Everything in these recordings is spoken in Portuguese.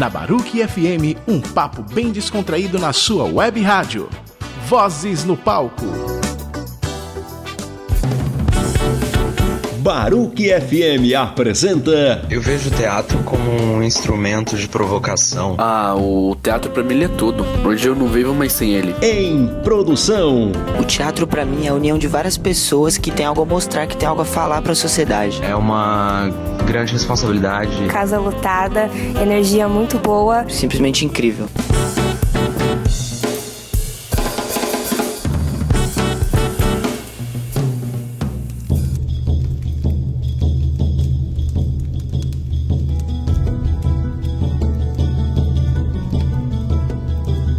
Na Baruch FM, um papo bem descontraído na sua web rádio. Vozes no Palco. Baruch FM apresenta... Eu vejo o teatro como um instrumento de provocação. O teatro pra mim é tudo. Hoje eu não vivo mais sem ele. Em produção. O teatro pra mim é a união de várias pessoas que tem algo a mostrar, que tem algo a falar pra sociedade. É uma grande responsabilidade. Casa lotada, energia muito boa. Simplesmente incrível.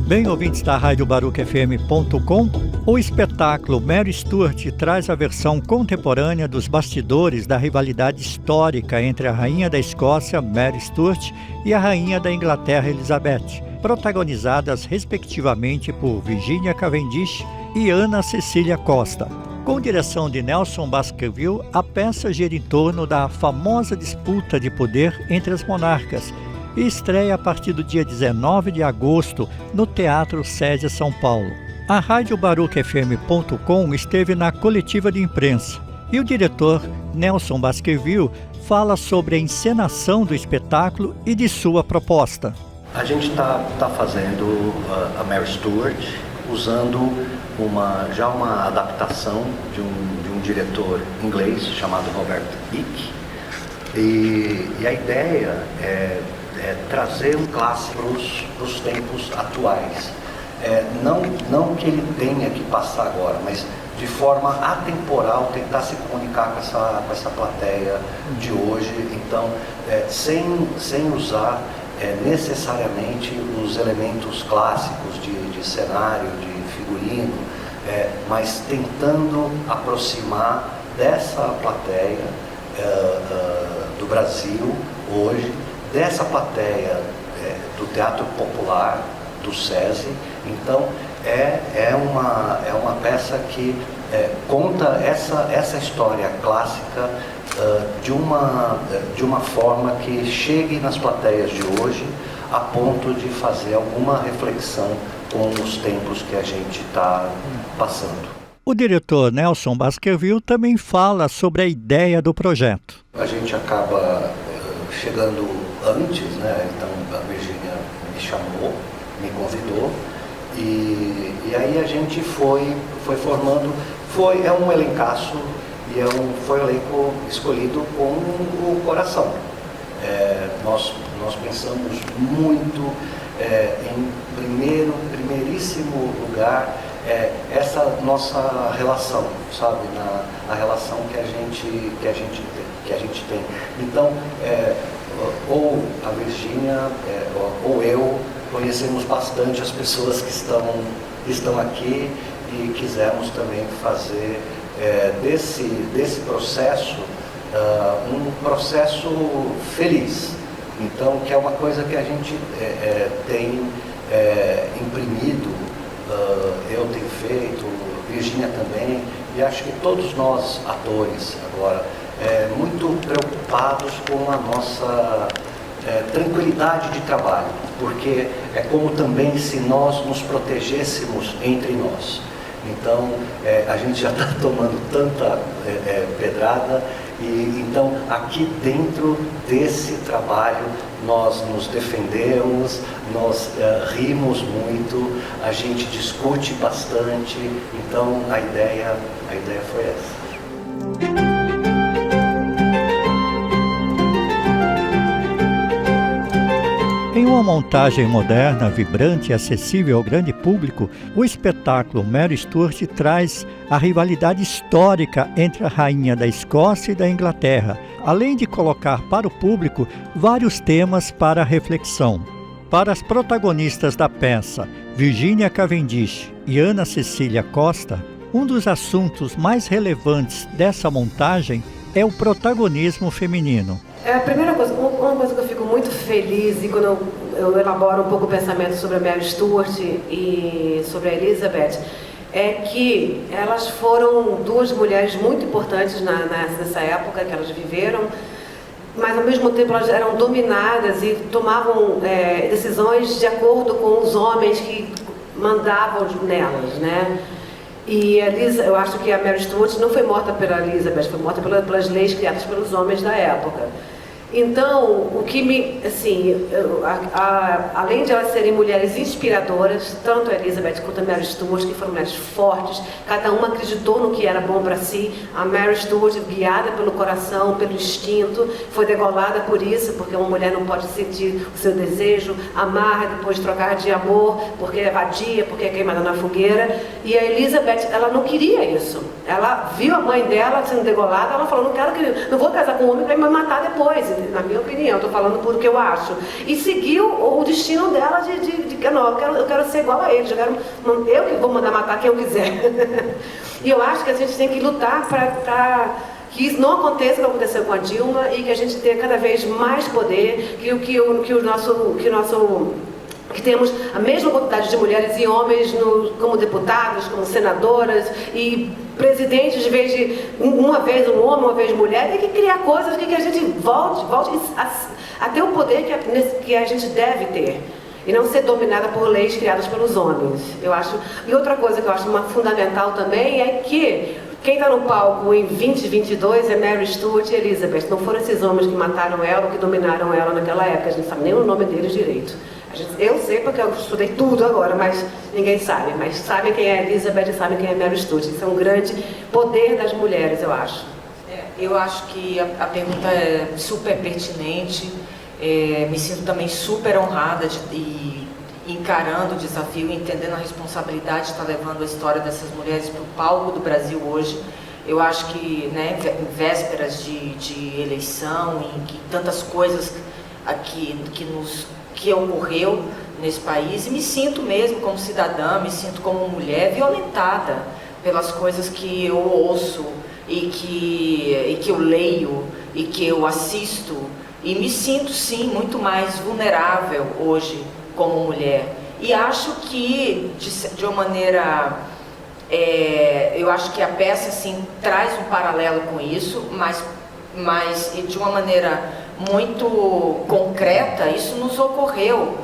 Bem, ouvintes da Rádio BaruchFM.com, o espetáculo Mary Stuart traz a versão contemporânea dos bastidores da rivalidade histórica entre a rainha da Escócia, Mary Stuart, e a rainha da Inglaterra, Elizabeth, protagonizadas respectivamente por Virginia Cavendish e Ana Cecília Costa. Com direção de Nelson Baskerville, a peça gira em torno da famosa disputa de poder entre as monarcas, e estreia a partir do dia 19 de agosto no Teatro Sede São Paulo. A Rádio BaruchFM.com esteve na coletiva de imprensa e o diretor Nelson Baskerville fala sobre a encenação do espetáculo e de sua proposta. A gente está fazendo a Mary Stuart usando uma adaptação de um diretor inglês chamado Robert Icke, e a ideia é trazer um clássico para os tempos atuais. Não que ele tenha que passar agora, mas de forma atemporal tentar se comunicar com essa plateia de hoje. Então, sem usar necessariamente os elementos clássicos de cenário, de figurino, mas tentando aproximar dessa plateia do Brasil hoje, dessa plateia do Teatro Popular, do SESI. Então, é uma peça que conta essa história clássica de uma forma que chegue nas plateias de hoje, a ponto de fazer alguma reflexão com os tempos que a gente está passando. O diretor Nelson Baskerville também fala sobre a ideia do projeto. A gente acaba chegando antes, né? Então a Virginia me chamou, me convidou, e aí a gente foi formando, é um elencaço, e foi um elenco escolhido com o coração. Nós pensamos muito em primeiríssimo lugar essa nossa relação, sabe, na relação que a gente tem. Então, ou a Virginia ou eu conhecemos bastante as pessoas que estão aqui, e quisemos também fazer desse processo um processo feliz. Então, que é uma coisa que a gente tem imprimido, eu tenho feito, Virginia também, e acho que todos nós, atores, agora, muito preocupados com a nossa tranquilidade de trabalho, porque é como também se nós nos protegêssemos entre nós. Então, a gente já está tomando tanta pedrada, e então aqui dentro desse trabalho nós nos defendemos, nós rimos muito, a gente discute bastante. Então a ideia foi essa. Em uma montagem moderna, vibrante e acessível ao grande público, o espetáculo Mary Stuart traz a rivalidade histórica entre a rainha da Escócia e da Inglaterra, além de colocar para o público vários temas para reflexão. Para as protagonistas da peça, Virginia Cavendish e Ana Cecília Costa, um dos assuntos mais relevantes dessa montagem é o protagonismo feminino. A primeira coisa, uma coisa que eu fico muito feliz, e quando eu elaboro um pouco o pensamento sobre a Mary Stuart e sobre a Elizabeth, é que elas foram duas mulheres muito importantes nessa época que elas viveram, mas ao mesmo tempo elas eram dominadas e tomavam decisões de acordo com os homens que mandavam nelas, né? E eu acho que a Mary Stuart não foi morta pela Elizabeth, foi morta pelas leis criadas pelos homens da época. Então, o que me, assim, além de elas serem mulheres inspiradoras, tanto a Elizabeth quanto a Mary Stuart, que foram mulheres fortes, cada uma acreditou no que era bom para si. A Mary Stuart, guiada pelo coração, pelo instinto, foi degolada por isso, porque uma mulher não pode sentir o seu desejo, amar, depois trocar de amor, porque é vadia, porque é queimada na fogueira. E a Elizabeth, ela não queria isso. Ela viu a mãe dela sendo degolada, ela falou, não vou casar com um homem para me matar depois. Na minha opinião, estou falando por o que eu acho. E seguiu o destino dela eu quero ser igual a eles, eu que vou mandar matar quem eu quiser. E eu acho que a gente tem que lutar para que isso não aconteça como aconteceu com a Dilma e que a gente tenha cada vez mais poder, que temos a mesma quantidade de mulheres e homens como deputados, como senadoras e presidentes, de vez de uma vez um homem, uma vez mulher. Tem que criar coisas que a gente volte a ter o poder que a gente deve ter e não ser dominada por leis criadas pelos homens, eu acho. E outra coisa que eu acho fundamental também é que quem está no palco em 2022 é Mary Stuart e Elizabeth. Não foram esses homens que mataram ela ou que dominaram ela naquela época. A gente não sabe nem o nome deles direito. Eu sei porque eu estudei tudo agora, mas ninguém sabe. Mas sabem quem é Elizabeth e sabem quem é Mary Stuart. Isso é um grande poder das mulheres, eu acho. Eu acho que a pergunta é super pertinente. Me sinto também super honrada e encarando o desafio, entendendo a responsabilidade de estar levando a história dessas mulheres para o palco do Brasil hoje. Eu acho que, né, em vésperas de eleição, em que tantas coisas que ocorreu nesse país, e me sinto mesmo como cidadã, me sinto como mulher violentada pelas coisas que eu ouço e que eu leio e que eu assisto, e me sinto sim muito mais vulnerável hoje como mulher. E acho que de uma maneira eu acho que a peça assim traz um paralelo com isso, mas de uma maneira muito concreta. Isso nos ocorreu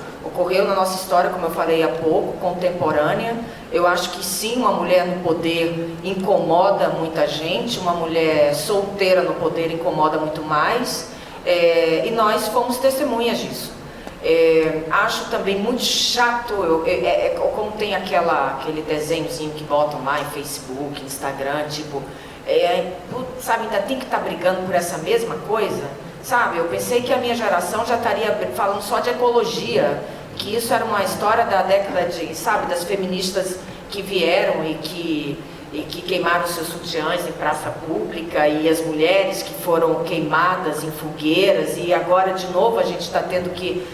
na nossa história, como eu falei há pouco, contemporânea. Eu acho que sim, uma mulher no poder incomoda muita gente, uma mulher solteira no poder incomoda muito mais, e nós fomos testemunhas disso. Acho também muito chato, como tem aquele desenhozinho que botam lá em Facebook, Instagram, tipo, sabe, ainda tem que estar brigando por essa mesma coisa, sabe? Eu pensei que a minha geração já estaria falando só de ecologia, que isso era uma história da década das feministas que vieram e que queimaram seus sutiãs em praça pública, e as mulheres que foram queimadas em fogueiras, e agora de novo a gente está tendo que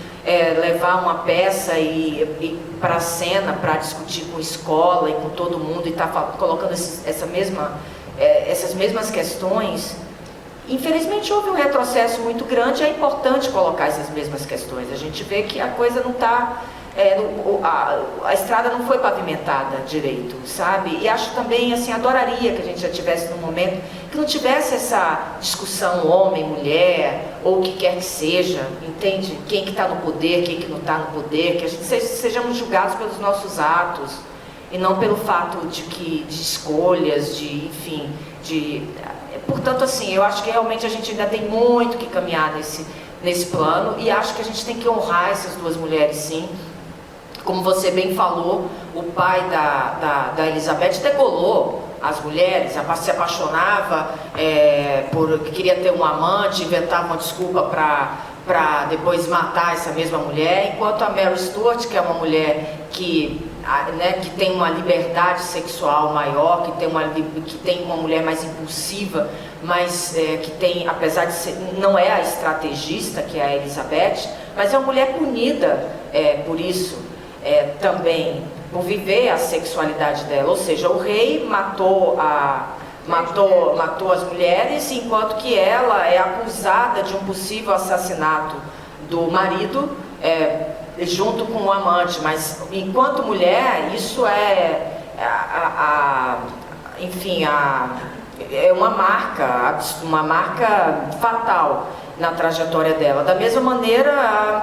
levar uma peça e para a cena para discutir com escola e com todo mundo, e está colocando essas mesmas questões. Infelizmente houve um retrocesso muito grande. É importante colocar essas mesmas questões. A gente vê que a coisa não está, a estrada não foi pavimentada direito, sabe? E acho também, assim, adoraria que a gente já tivesse num momento que não tivesse essa discussão homem, mulher, ou o que quer que seja, entende? Quem que está no poder, quem que não está no poder, que a gente sejamos julgados pelos nossos atos e não pelo fato de escolhas, enfim. Portanto, assim, eu acho que realmente a gente ainda tem muito que caminhar nesse plano, e acho que a gente tem que honrar essas duas mulheres, sim. Como você bem falou, o pai da Elizabeth degolou as mulheres, se apaixonava, queria ter um amante, inventava uma desculpa para depois matar essa mesma mulher, enquanto a Mary Stuart, que é uma mulher que tem uma liberdade sexual maior, que tem uma mulher mais impulsiva, mas que tem, apesar de ser, não é a estrategista que é a Elizabeth, mas é uma mulher punida por isso também, por viver a sexualidade dela. Ou seja, o rei matou as mulheres, enquanto que ela é acusada de um possível assassinato do marido, junto com o amante. Mas enquanto mulher, isso é uma marca fatal. na trajetória dela. Da mesma maneira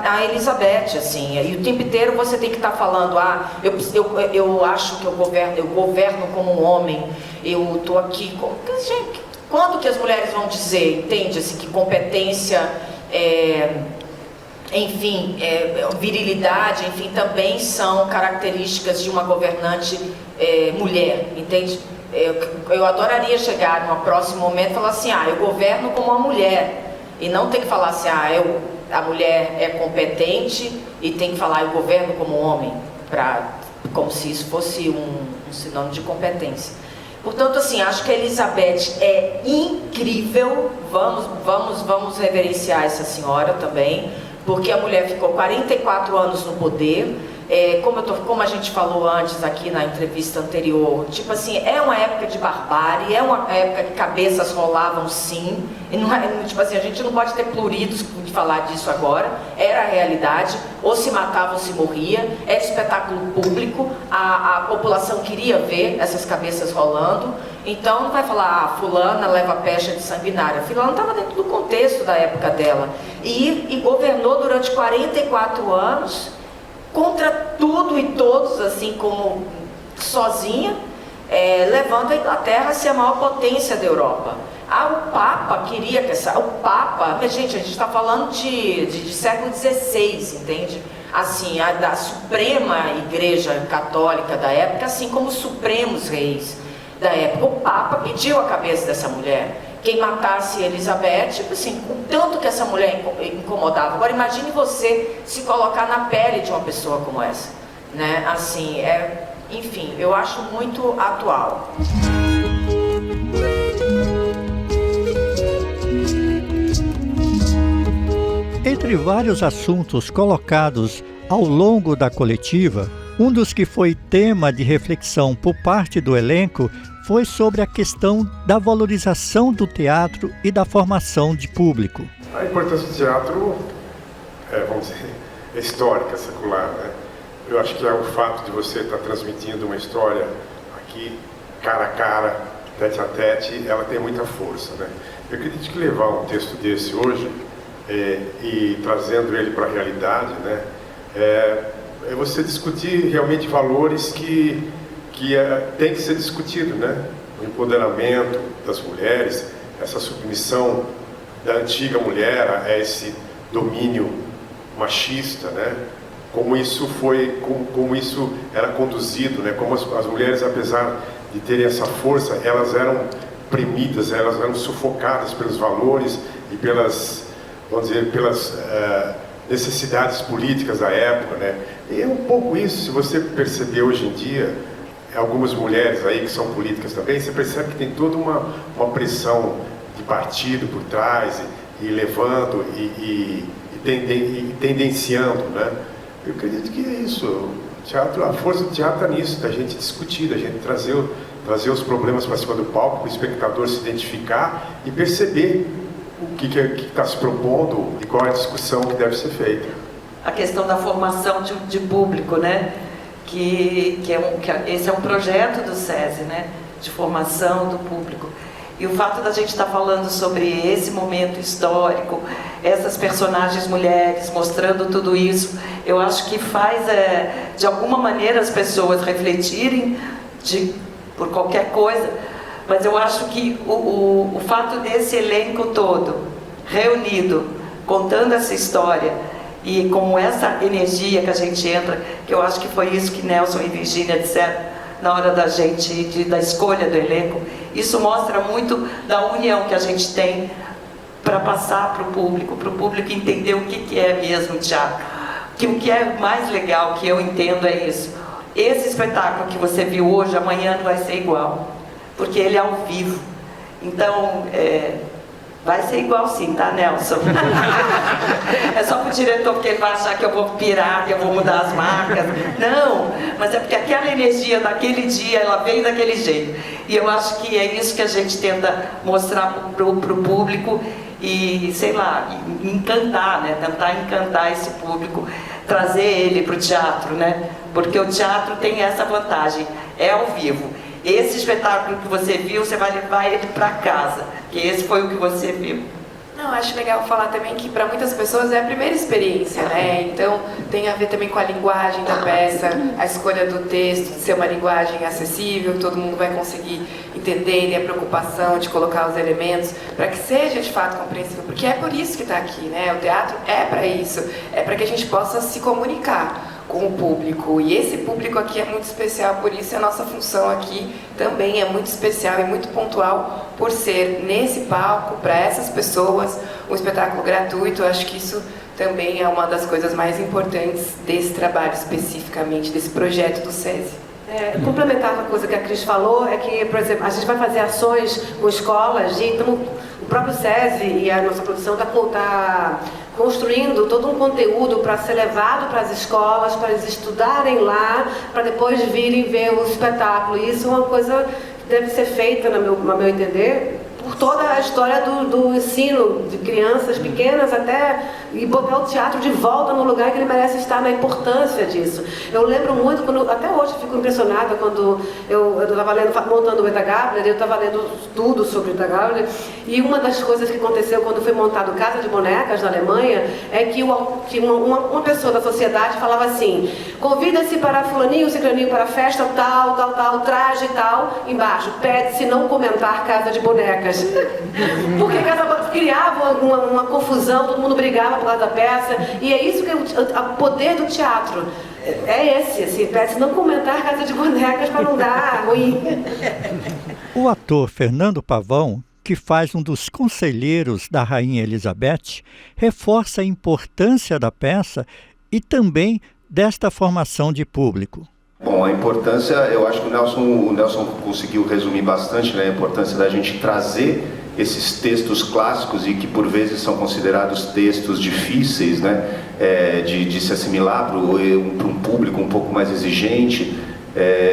a Elizabeth, assim, e o tempo inteiro você tem que estar falando, eu acho que eu governo como um homem, eu estou aqui com... Gente, quando que as mulheres vão dizer, entende, assim, que competência, virilidade, enfim, também são características de uma governante mulher, entende? Eu adoraria chegar num próximo momento e falar assim, eu governo como uma mulher, e não ter que falar assim, a mulher é competente e tem que falar, eu governo como homem, como se isso fosse um sinônimo de competência. Portanto, assim, acho que a Elizabeth é incrível, vamos reverenciar essa senhora também, porque a mulher ficou 44 anos no poder, como a gente falou antes aqui na entrevista anterior, tipo assim, é uma época de barbárie, é uma época que cabeças rolavam sim, e não tipo assim, a gente não pode ter pluridos de falar disso agora, era a realidade, ou se matava ou se morria, era espetáculo público, a população queria ver essas cabeças rolando, então não vai falar, fulana leva pecha de sanguinária, fulana estava dentro do contexto da época dela, e governou durante 44 anos, contra tudo e todos, assim como sozinha, levando a Inglaterra a ser a maior potência da Europa. O Papa queria que gente, a gente está falando de século XVI, entende? Assim, da Suprema Igreja Católica da época, assim como os Supremos Reis da época. O Papa pediu a cabeça dessa mulher. Quem matasse Elizabeth, tipo assim, o tanto que essa mulher incomodava. Agora imagine você se colocar na pele de uma pessoa como essa, né? Assim, enfim, eu acho muito atual. Entre vários assuntos colocados ao longo da coletiva, um dos que foi tema de reflexão por parte do elenco foi sobre a questão da valorização do teatro e da formação de público. A importância do teatro vamos dizer, histórica, secular, né? Eu acho que o fato de você estar transmitindo uma história aqui, cara a cara, tete a tete, ela tem muita força, né? Eu acredito que levar um texto desse hoje e trazendo ele para a realidade, né? É você discutir realmente valores que tem que ser discutido, né? O empoderamento das mulheres, essa submissão da antiga mulher a esse domínio machista, né? Como isso era conduzido, né? Como as mulheres, apesar de terem essa força, elas eram oprimidas, elas eram sufocadas pelos valores e pelas, vamos dizer, pelas necessidades políticas da época, né? E é um pouco isso, se você perceber hoje em dia, algumas mulheres aí que são políticas também, você percebe que tem toda uma pressão de partido por trás, e levando e tendenciando, né? Eu acredito que é isso. O teatro, a força do teatro está nisso, da gente discutir, da gente trazer os problemas para cima do palco, para o espectador se identificar e perceber o que está se propondo e qual é a discussão que deve ser feita. A questão da formação de público, né? Esse é um projeto do SESI, né? De formação do público. E o fato da gente estar falando sobre esse momento histórico, essas personagens mulheres, mostrando tudo isso, eu acho que faz, de alguma maneira, as pessoas refletirem por qualquer coisa, mas eu acho que o fato desse elenco todo, reunido, contando essa história, e com essa energia que a gente entra, que eu acho que foi isso que Nelson e Virginia disseram, na hora da escolha do elenco, isso mostra muito da união que a gente tem para passar para o público entender o que é mesmo teatro. Que o que é mais legal, que eu entendo, é isso. Esse espetáculo que você viu hoje, amanhã não vai ser igual, porque ele é ao vivo. Então, vai ser igual sim, tá, Nelson? É só pro diretor, porque ele vai achar que eu vou pirar, que eu vou mudar as marcas. Não, mas é porque aquela energia daquele dia, ela veio daquele jeito. E eu acho que é isso que a gente tenta mostrar pro público e, sei lá, encantar, né? Tentar encantar esse público, trazer ele pro teatro, né? Porque o teatro tem essa vantagem, é ao vivo. Esse espetáculo que você viu, você vai levar ele para casa, que esse foi o que você viu. Não, acho legal falar também que para muitas pessoas é a primeira experiência, né? Então tem a ver também com a linguagem da peça, a escolha do texto, de ser uma linguagem acessível, todo mundo vai conseguir entender, e a preocupação de colocar os elementos para que seja de fato compreensível, porque é por isso que está aqui, né? O teatro é para isso, é para que a gente possa se comunicar com o público, e esse público aqui é muito especial, por isso a nossa função aqui também é muito especial e muito pontual, por ser nesse palco, para essas pessoas, um espetáculo gratuito. Eu acho que isso também é uma das coisas mais importantes desse trabalho, especificamente, desse projeto do SESI. Complementar a coisa que a Cris falou, é que, por exemplo, a gente vai fazer ações com escolas, então o próprio SESI e a nossa produção está construindo todo um conteúdo para ser levado para as escolas, para eles estudarem lá, para depois virem ver o espetáculo. E isso é uma coisa que deve ser feita, no meu entender, por toda a história do ensino de crianças pequenas até, e botar o teatro de volta no lugar que ele merece estar, na importância disso. Eu lembro muito, até hoje fico impressionada quando eu estava montando o Uta Gabler, eu estava lendo tudo sobre o Uta Gabler, e uma das coisas que aconteceu quando foi montado Casa de Bonecas na Alemanha é que uma pessoa da sociedade falava assim: convida-se para fulaninho, ciclaninho para a festa, tal, traje tal, embaixo, pede-se não comentar Casa de Bonecas. Porque criava uma confusão, todo mundo brigava por causa da peça, e é isso que o poder do teatro é esse, assim, pede-se não comentar Casa de Bonecas para não dar ruim. O ator Fernando Pavão, que faz um dos conselheiros da Rainha Elizabeth, reforça a importância da peça e também desta formação de público. Bom, a importância, eu acho que o Nelson conseguiu resumir bastante, né, a importância da gente trazer esses textos clássicos e que por vezes são considerados textos difíceis, né, de se assimilar para um público um pouco mais exigente.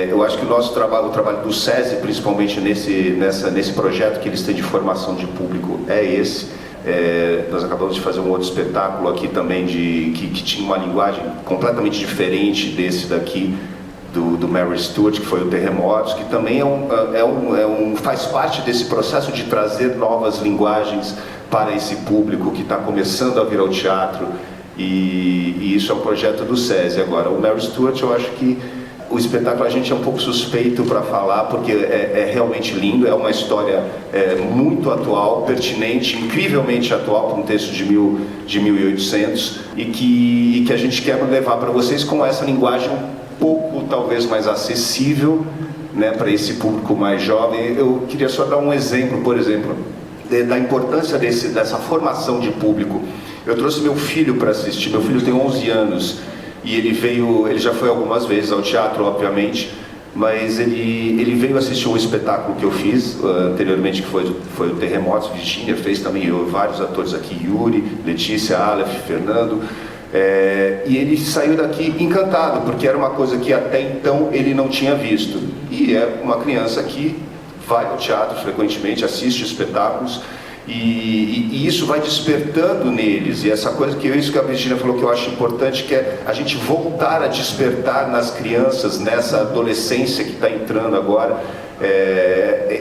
Eu acho que o trabalho do SESI, principalmente nesse projeto que eles têm de formação de público, é esse. Nós acabamos de fazer um outro espetáculo aqui também que tinha uma linguagem completamente diferente desse daqui, do Mary Stuart, que foi o Terremotos, que também faz parte desse processo de trazer novas linguagens para esse público que está começando a vir ao teatro, e isso é um projeto do SESI. Agora, o Mary Stuart, eu acho que o espetáculo a gente é um pouco suspeito para falar, porque é realmente lindo, é uma história muito atual, pertinente, incrivelmente atual para um texto de 1800, e que a gente quer levar para vocês com essa linguagem pouco, talvez, mais acessível, né, para esse público mais jovem. Eu queria só dar um exemplo, por exemplo, da importância dessa formação de público. Eu trouxe meu filho para assistir. Meu filho tem 11 anos e ele já foi algumas vezes ao teatro, obviamente, mas ele veio assistir um espetáculo que eu fiz anteriormente, que foi o Terremotos. Virginia fez também, vários atores aqui, Yuri, Letícia, Aleph, Fernando. E ele saiu daqui encantado, porque era uma coisa que até então ele não tinha visto. E é uma criança que vai ao teatro frequentemente, assiste espetáculos, e isso vai despertando neles. E essa coisa isso que a Virginia falou, que eu acho importante, que é a gente voltar a despertar nas crianças, nessa adolescência que está entrando agora,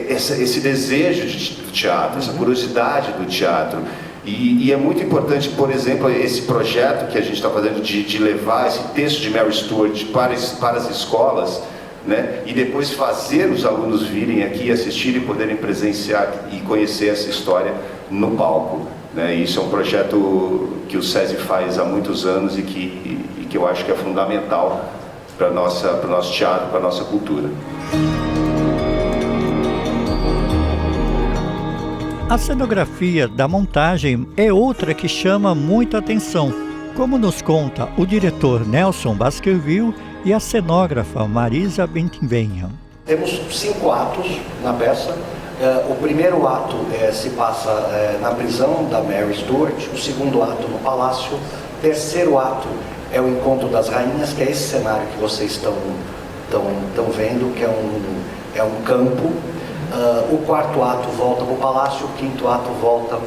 esse desejo do teatro, essa curiosidade do teatro. E é muito importante, por exemplo, esse projeto que a gente está fazendo de levar esse texto de Mary Stuart para as escolas, né? E depois fazer os alunos virem aqui, assistir e poderem presenciar e conhecer essa história no palco, né? Isso é um projeto que o SESI faz há muitos anos e que eu acho que é fundamental para o nosso teatro, para a nossa cultura. A cenografia da montagem é outra que chama muita atenção, como nos conta o diretor Nelson Baskerville e a cenógrafa Marisa Bentinvenha. Temos 5 atos na peça. O primeiro ato se passa na prisão da Mary Stuart, o segundo ato no palácio, o terceiro ato é o encontro das rainhas, que é esse cenário que vocês estão vendo, que é um campo. O quarto ato volta para o palácio, o quinto ato volta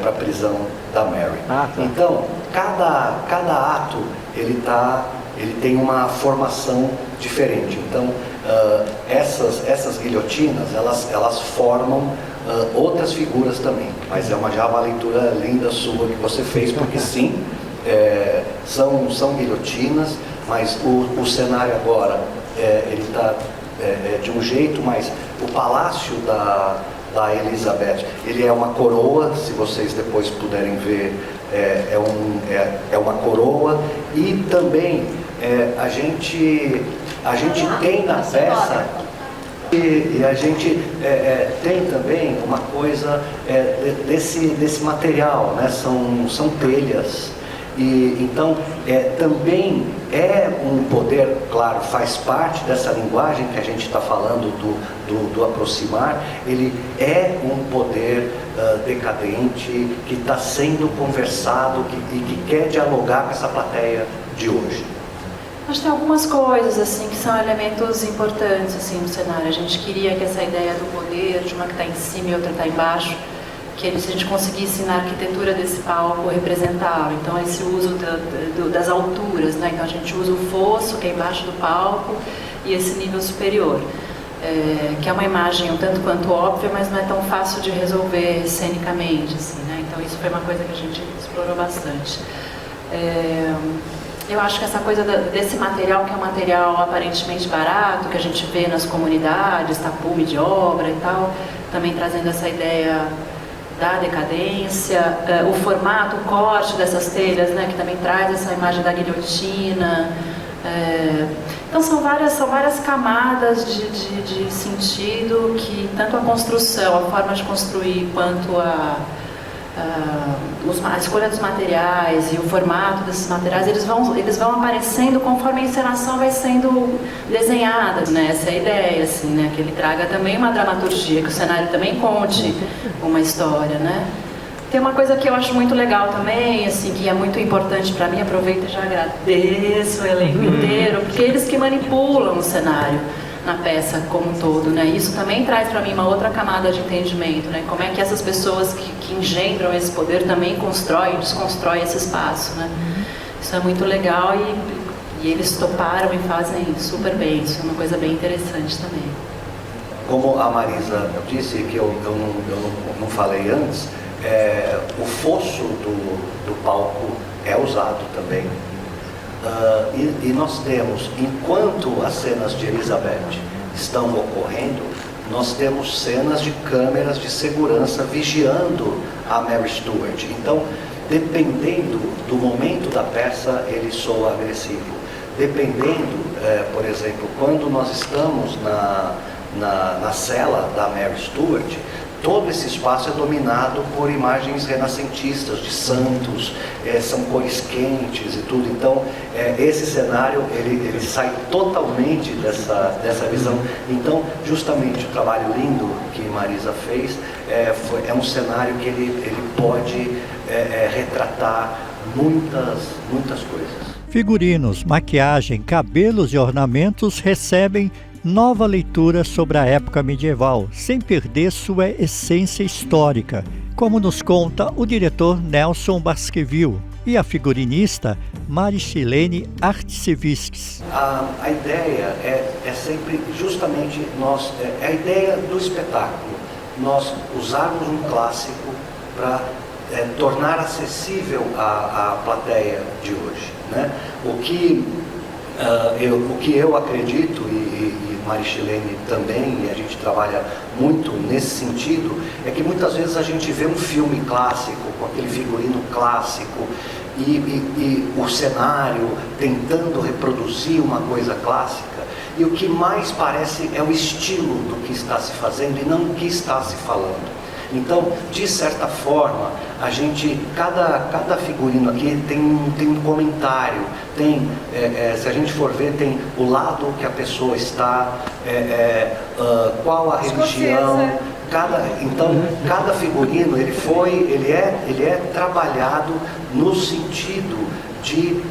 para a prisão da Mary. Então, cada ato ele ele tem uma formação diferente. Então, essas guilhotinas, elas formam outras figuras também, mas já uma leitura linda sua que você fez, porque sim, são guilhotinas, mas o cenário agora, ele está de um jeito, mas o palácio da Elizabeth, ele é uma coroa, se vocês depois puderem ver, é uma coroa, e também a gente tem na peça, e a gente tem também uma coisa desse material, né? São telhas. E então também um poder, claro, faz parte dessa linguagem que a gente está falando do aproximar, ele é um poder decadente que está sendo conversado e que quer dialogar com essa plateia de hoje. Acho que tem algumas coisas assim que são elementos importantes assim no cenário. A gente queria que essa ideia do poder, de uma que está em cima e outra está embaixo, que se a gente conseguisse na arquitetura desse palco representá-lo. Então esse uso das alturas, né? Então a gente usa o fosso que é embaixo do palco e esse nível superior, que é uma imagem um tanto quanto óbvia, mas não é tão fácil de resolver cenicamente, assim, né? Então isso foi uma coisa que a gente explorou bastante. Eu acho que essa coisa desse material, que é um material aparentemente barato, que a gente vê nas comunidades, tapume de obra e tal, também trazendo essa ideia da decadência, o formato, o corte dessas telhas, né, que também traz essa imagem da guilhotina. Então são várias camadas de sentido que tanto a construção, a forma de construir, quanto a escolha dos materiais e o formato desses materiais, eles vão aparecendo conforme a encenação vai sendo desenhada, né? Essa é a ideia, assim, né? Que ele traga também uma dramaturgia, que o cenário também conte uma história, né? Tem uma coisa que eu acho muito legal também, assim, que é muito importante para mim, aproveito e já agradeço o elenco inteiro, porque eles que manipulam o cenário na peça como um todo, né? Isso também traz para mim uma outra camada de entendimento, né? Como é que essas pessoas que engendram esse poder também constroem e desconstroem esse espaço, né? Isso é muito legal e eles toparam e fazem super bem. Isso é uma coisa bem interessante também. Como a Marisa disse, que eu não falei antes, o fosso do palco é usado também. E nós temos, enquanto as cenas de Elizabeth estão ocorrendo, nós temos cenas de câmeras de segurança vigiando a Mary Stuart. Então, dependendo do momento da peça, ele soa agressivo. Dependendo, por exemplo, quando nós estamos na cela da Mary Stuart, todo esse espaço é dominado por imagens renascentistas de santos, são cores quentes e tudo. Então, esse cenário, ele sai totalmente dessa visão. Então, justamente o trabalho lindo que Marisa fez, é um cenário que ele pode retratar muitas coisas. Figurinos, maquiagem, cabelos e ornamentos recebem nova leitura sobre a época medieval, sem perder sua essência histórica, como nos conta o diretor Nelson Basqueville e a figurinista Marilene Artsiviskis. A ideia é sempre justamente a ideia do espetáculo, nós usarmos um clássico para tornar acessível a plateia de hoje, né? O que eu acredito e Marilene também, e a gente trabalha muito nesse sentido, é que muitas vezes a gente vê um filme clássico, com aquele figurino clássico, e o cenário tentando reproduzir uma coisa clássica, e o que mais parece é o estilo do que está se fazendo e não o que está se falando. Então, de certa forma, cada figurino aqui tem um comentário, se a gente for ver, tem o lado que a pessoa está, qual a religião, cada figurino, ele é trabalhado no sentido de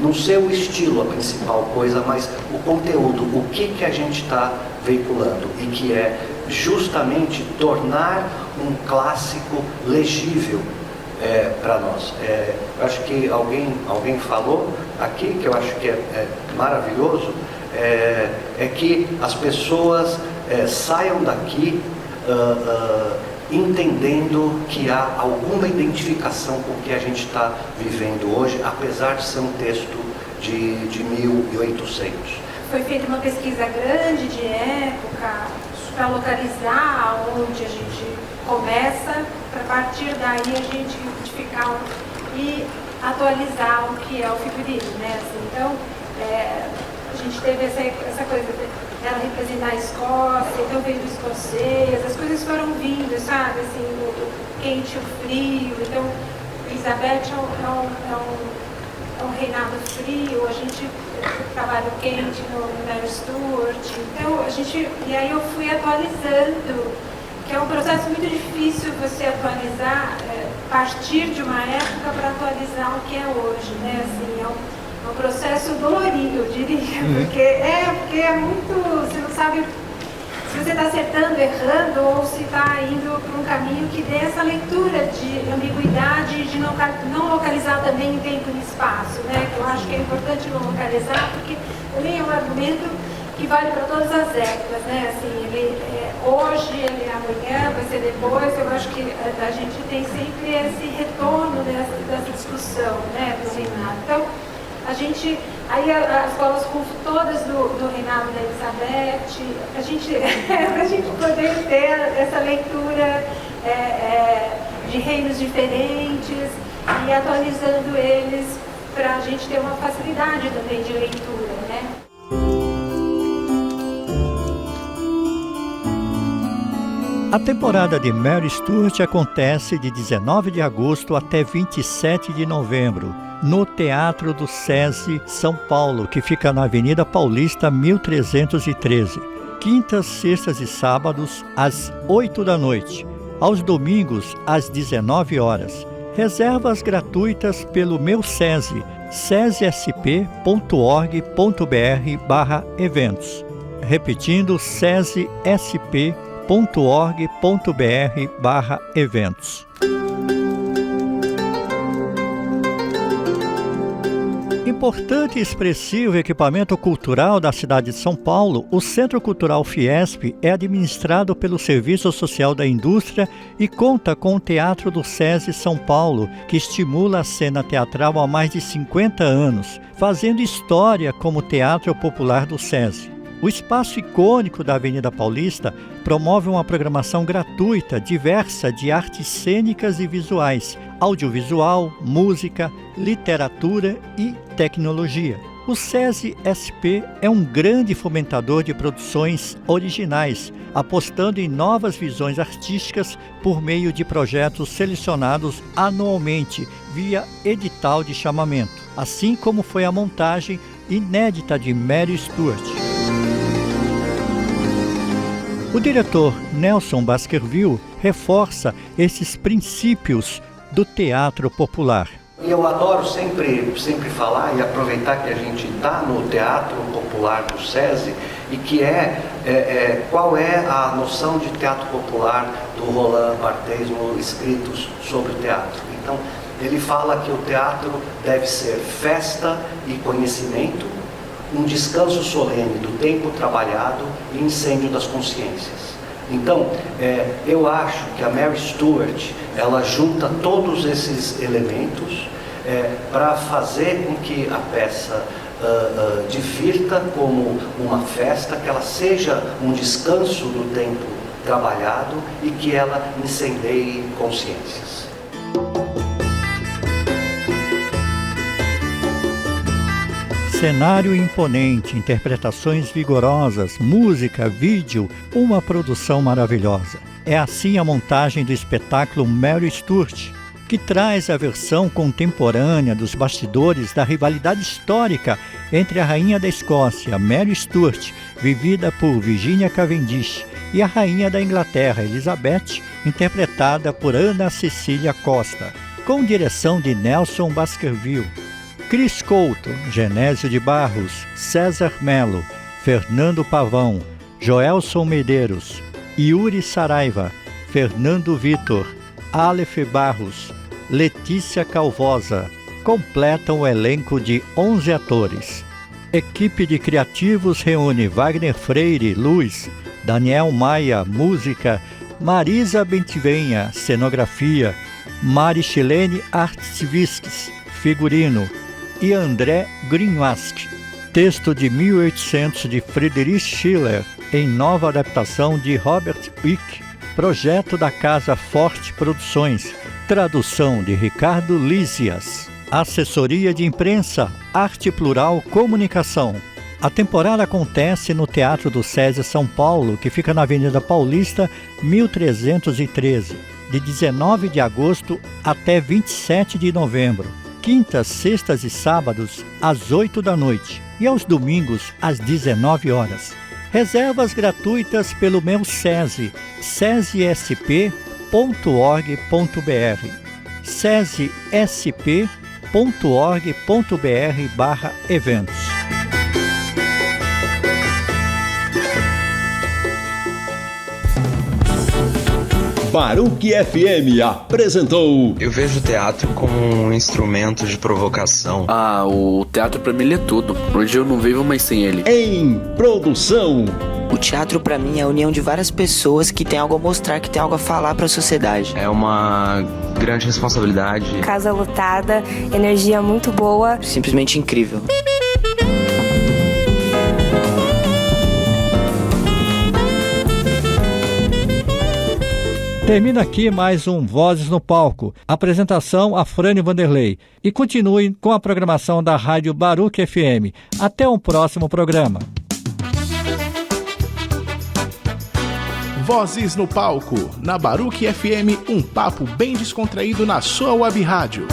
não ser o estilo a principal coisa, mas o conteúdo, o que a gente está veiculando, e que é justamente tornar um clássico legível para nós. Eu acho que alguém falou aqui, que eu acho que é maravilhoso, é que as pessoas saiam daqui entendendo que há alguma identificação com o que a gente está vivendo hoje, apesar de ser um texto de 1800. Foi feita uma pesquisa grande de época para localizar onde a gente começa, para partir daí a gente identificar e atualizar o que é o figurino, né? Assim, então, a gente teve essa coisa dela representar a Escócia, então veio do escocês, as coisas foram vindo, sabe? Assim, o quente e o frio. Então, Elizabeth é um reinado frio, a gente trabalha o quente no Mary Stuart. Então, e aí eu fui atualizando, que é um processo muito difícil você atualizar, partir de uma época para atualizar o que é hoje, né? Assim, é um processo dolorido, eu diria, porque é muito, você não sabe se você está acertando, errando, ou se está indo por um caminho que dê essa leitura de ambiguidade, de não localizar também em tempo e espaço, né? Que eu acho que é importante não localizar, porque também é um argumento que vale para todas as épocas, né? Assim, ele hoje, ele amanhã, vai ser depois. Eu acho que a gente tem sempre esse retorno dessa discussão, né, do reinado. Então, aí as escolas todas do reinado da Elizabeth, a gente poder ter essa leitura de reinos diferentes e atualizando eles para a gente ter uma facilidade também de leitura, né? A temporada de Mary Stuart acontece de 19 de agosto até 27 de novembro, no Teatro do SESI, São Paulo, que fica na Avenida Paulista, 1313. Quintas, sextas e sábados, às 8 da noite. Aos domingos, às 19 horas. Reservas gratuitas pelo meu SESI, sesisp.org.br/eventos. Repetindo, sesisp.org.br/eventos. Importante e expressivo equipamento cultural da cidade de São Paulo, o Centro Cultural Fiesp é administrado pelo Serviço Social da Indústria e conta com o Teatro do SESI São Paulo, que estimula a cena teatral há mais de 50 anos, fazendo história como Teatro Popular do SESI. O espaço icônico da Avenida Paulista promove uma programação gratuita, diversa de artes cênicas e visuais, audiovisual, música, literatura e tecnologia. O SESI SP é um grande fomentador de produções originais, apostando em novas visões artísticas por meio de projetos selecionados anualmente via edital de chamamento, assim como foi a montagem inédita de Mary Stuart. O diretor Nelson Baskerville reforça esses princípios do teatro popular. Eu adoro sempre falar e aproveitar que a gente está no Teatro Popular do SESI e que qual é a noção de teatro popular do Roland Barthes no Escritos sobre o Teatro. Então, ele fala que o teatro deve ser festa e conhecimento, um descanso solene do tempo trabalhado e incêndio das consciências. Então, eu acho que a Mary Stuart, ela junta todos esses elementos para fazer com que a peça divirta como uma festa, que ela seja um descanso do tempo trabalhado e que ela incendeie consciências. Cenário imponente, interpretações vigorosas, música, vídeo, uma produção maravilhosa. É assim a montagem do espetáculo Mary Stuart, que traz a versão contemporânea dos bastidores da rivalidade histórica entre a rainha da Escócia, Mary Stuart, vivida por Virginia Cavendish, e a rainha da Inglaterra, Elizabeth, interpretada por Ana Cecília Costa, com direção de Nelson Baskerville. Cris Couto, Genésio de Barros, César Melo, Fernando Pavão, Joelson Medeiros, Yuri Saraiva, Fernando Vitor, Aleph Barros, Letícia Calvosa completam o elenco de 11 atores. Equipe de criativos reúne Wagner Freire, luz, Daniel Maia, música, Marisa Bentivenha, cenografia, Mari Chilene Artvisques, figurino, e André Greenwask. Texto de 1800 de Friedrich Schiller, em nova adaptação de Robert Wick. Projeto da Casa Forte Produções. Tradução de Ricardo Lísias. Assessoria de Imprensa, Arte Plural Comunicação. A temporada acontece no Teatro do SESI São Paulo, que fica na Avenida Paulista, 1313, de 19 de agosto até 27 de novembro. Quintas, sextas e sábados, às 8 da noite. E aos domingos, às 19 horas. Reservas gratuitas pelo meu SESI, sesisp.org.br. sesisp.org.br/eventos. Baruch FM apresentou. Eu vejo o teatro como um instrumento de provocação. Ah, o teatro pra mim é tudo. Hoje eu não vivo mais sem ele. Em produção. O teatro pra mim é a união de várias pessoas que tem algo a mostrar, que tem algo a falar pra sociedade. É uma grande responsabilidade. Casa lotada, energia muito boa. Simplesmente incrível. Termina aqui mais um Vozes no Palco. Apresentação a Frane Vanderlei. E continue com a programação da Rádio Baruch FM. Até um próximo programa. Vozes no Palco, na Baruch FM, um papo bem descontraído na sua web rádio.